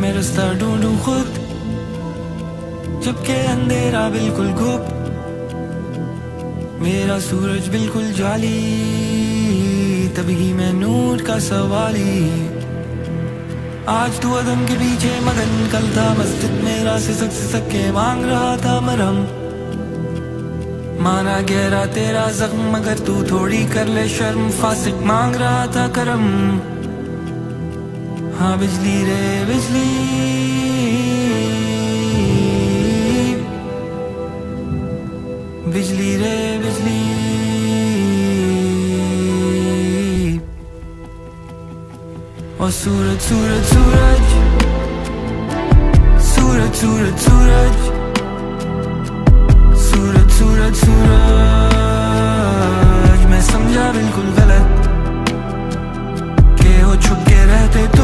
मैं रास्ता ढूंढूं खुद, जबकि अंधेरा बिल्कुल गुप, मेरा सूरज बिल्कुल जाली, तभी मैं नूर का सवाली। आज तू अदम के पीछे मगन, कल था मस्जिद में रास्ते सक के मांग रहा था मरहम। माना गहरा तेरा जख्म, मगर तू थोड़ी कर ले शर्म, फासिक मांग रहा था करम। हाँ बिजली रे बिजली, बिजली रे बिजली। और सूरज सूरज सूरज, सूरज सूरज सूरज, सूरज सूरज सूरज। मैं समझा बिल्कुल गलत कि हो छुप के रहते तो